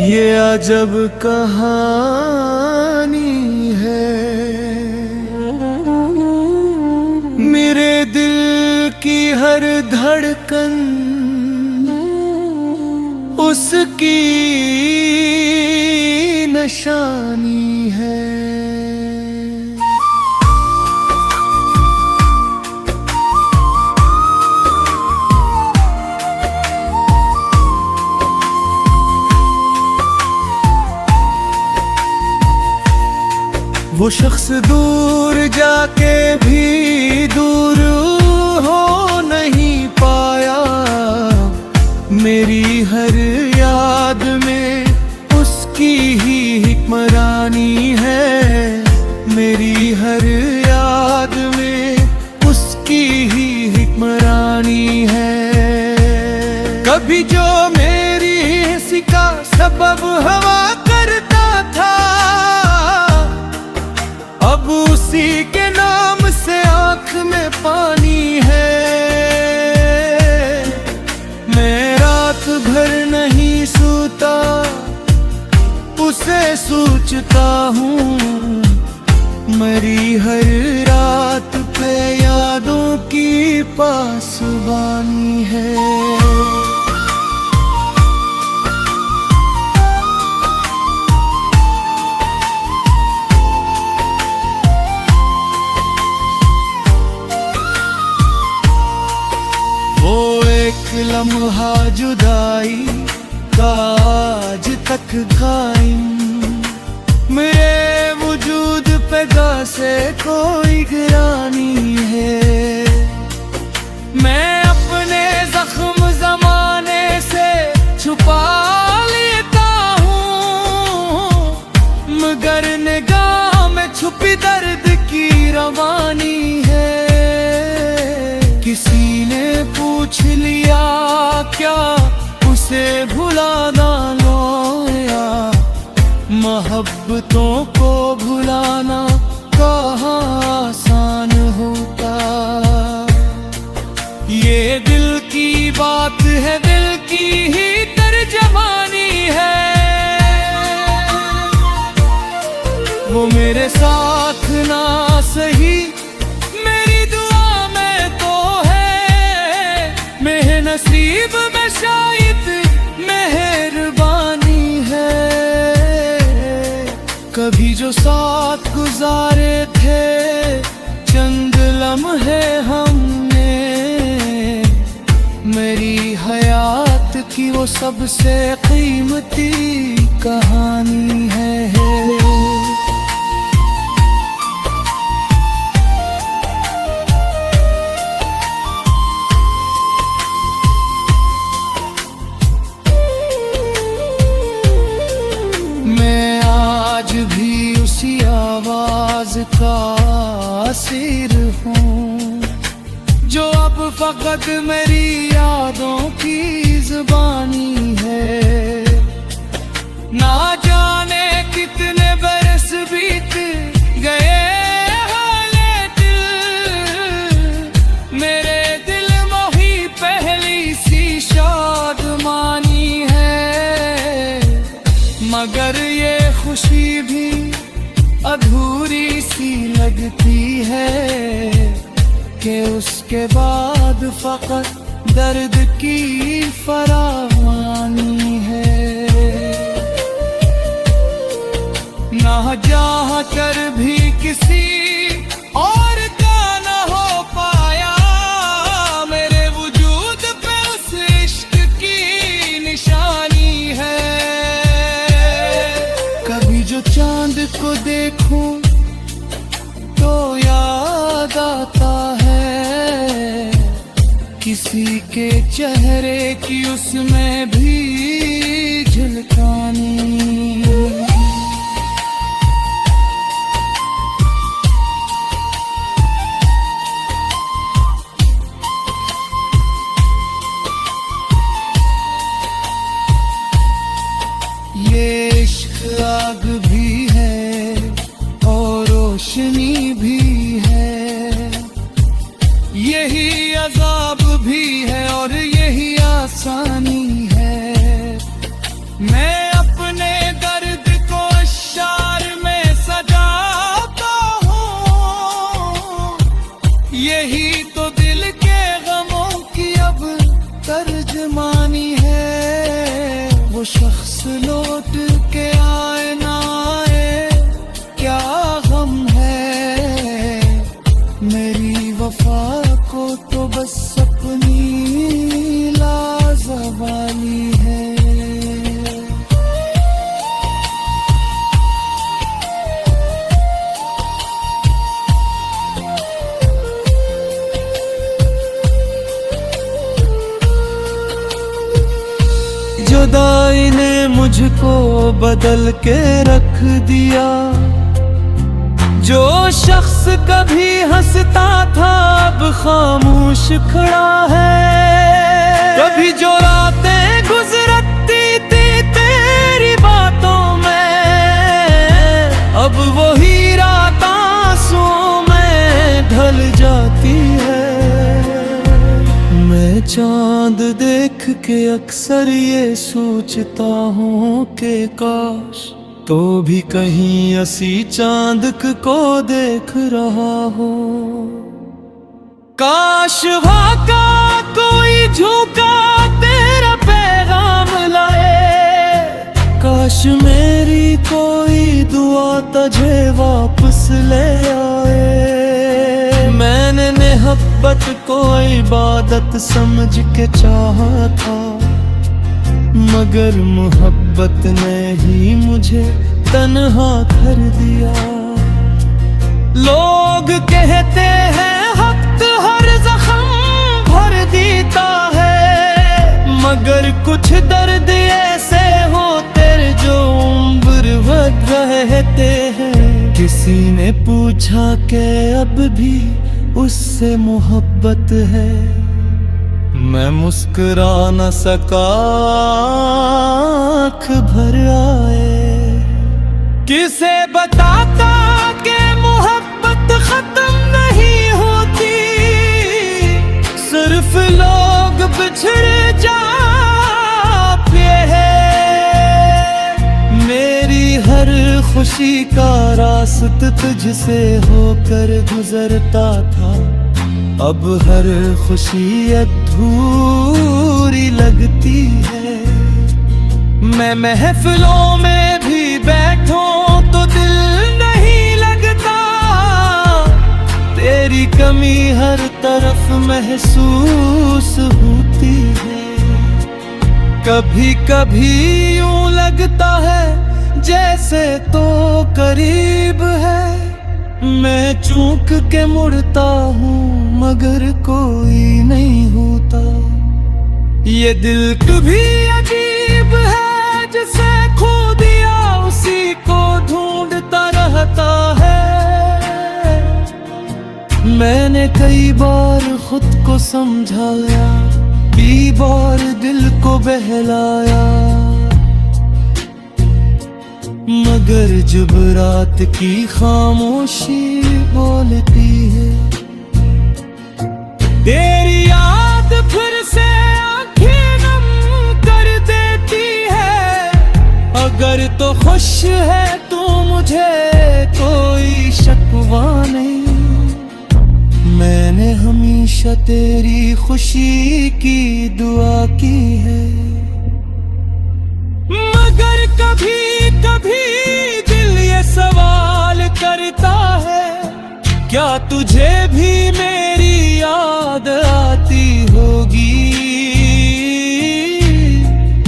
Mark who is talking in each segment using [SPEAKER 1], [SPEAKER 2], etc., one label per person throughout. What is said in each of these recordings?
[SPEAKER 1] ये अजब कहानी है, मेरे दिल की हर धड़कन उसकी निशानी है। वो शख्स दूर जाके भी दूर हो नहीं पाया, मेरी हर याद में उसकी ही हुक्मरानी है। मेरी हर याद में उसकी ही हुक्मरानी है। कभी जो मेरी हिस्सी का सबब हवा करता था, अब उसी के नाम से आँख में पानी है। मैं रात भर नहीं सोता, उसे सोचता हूँ। मरी हर रात पे यादों की पासबानी है। लम्हा जुदाई का आज तक कायम, मेरे वजूद पे से कोई गिरानी है। मैं अपने जख्म जमाने से छुपा लेता हूँ, मगर निगाह में छुपी दर्द की रवानी है। किसी ने पूछ लिया क्या उसे भुला ना लोया, मोहब्बतों को भुलाना कहाँ आसान होता। ये दिल की बात है, दिल की ही तर्जमानी है। वो मेरे साथ ना सही नसीब में शायद मेहरबानी है। कभी जो साथ गुजारे थे चंद लम्हे हमने, मेरी हयात की वो सबसे कीमती कहानी है। आज भी उसी आवाज का असीर हूँ, जो अब फकत मेरी यादों की जुबानी है। ना जाने कितने बरस बीत गए हाले दिल, मेरे दिल मोही पहली सी शादमानी है। मगर ये खुशी भी अधूरी सी लगती है कि उसके बाद फकत दर्द की फरावानी है। ना चाह कर भी किसी और का न हो पाया, मेरे वजूद पे उस इश्क की निशानी है। कभी जो चांद को देखूं तो याद आता है किसी के चेहरे की उसमें भी झलकानी। ये इश्क आग भी है और रोशनी भी है, यही अजाब भी है और यही आसानी है। मैं अपने शख्स लौट के आए ना आए क्या गम है, मेरी वफा को तो बस अपनी लाज़वाली है। जुदाई ने मुझको बदल के रख दिया, जो शख्स कभी हंसता था अब खामोश खड़ा है। कभी जो रातें गुजरती थी तेरी बातों में, अब वही रात आंसुओं में ढल जाती है। मैं चांद देख के अक्सर ये सोचता हूँ कि काश तो भी कहीं असी चांद को देख रहा हो। काश वाका कोई झुका तेरा पैगाम लाए, काश मेरी कोई दुआ तुझे वापस ले आए। मैंने मोहब्बत को इबादत समझ के चाहा था, मगर मोहब्बत ने ही मुझे तन्हा कर दिया। लोग कहते हैं वक्त हर जख्म भर देता है, मगर कुछ दर्द ऐसे होते जो उम्र भर रहते हैं। किसी ने पूछा कि अब भी उससे मोहब्बत है, मैं मुस्कुरा न सका, आँख भर आए। किसे बताता कि मोहब्बत खत्म नहीं होती, सिर्फ लोग बिछड़ जाते हैं। मेरी हर खुशी का रास्ता तुझसे होकर गुजरता था, अब हर खुशी अधूरी लगती है। मैं महफिलों में भी बैठूं तो दिल नहीं लगता, तेरी कमी हर तरफ महसूस होती है। कभी कभी यूं लगता है जैसे तो करीब है, मैं चूक के मुड़ता हूँ मगर कोई नहीं होता। ये दिल कभी अजीब है, जिसे खो दिया उसी को ढूंढता रहता है। मैंने कई बार खुद को समझाया, कई बार दिल को बहलाया, मगर जब रात की खामोशी बोलती है, तेरी याद फिर से आंखें नम कर देती है। अगर तो खुश है तू मुझे कोई शिकवा नहीं, मैंने हमेशा तेरी खुशी की दुआ की है। मगर कभी कभी दिल ये सवाल करता है, क्या तुझे भी मेरी याद आती होगी?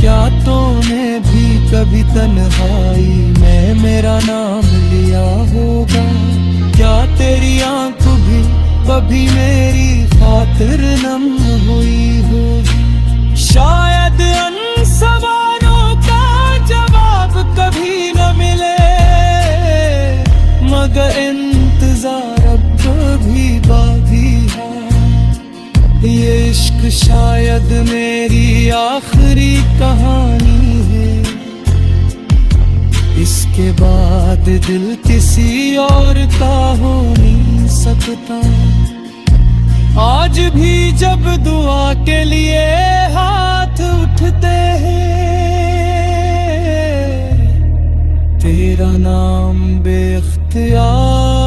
[SPEAKER 1] क्या तूने भी कभी तन्हाई में मेरा नाम लिया होगा? क्या तेरी आंख भी कभी मेरी खातिर नम हुई होगी? शायद उन सवालों का जवाब कभी न मिले, मगर इंतजार अब भी बाकी है। ये इश्क शायद मेरी आखिरी कहानी है, इसके बाद दिल किसी और का हो नहीं सकता। आज भी जब दुआ के लिए हाथ उठते हैं, तेरा नाम बेख्तियार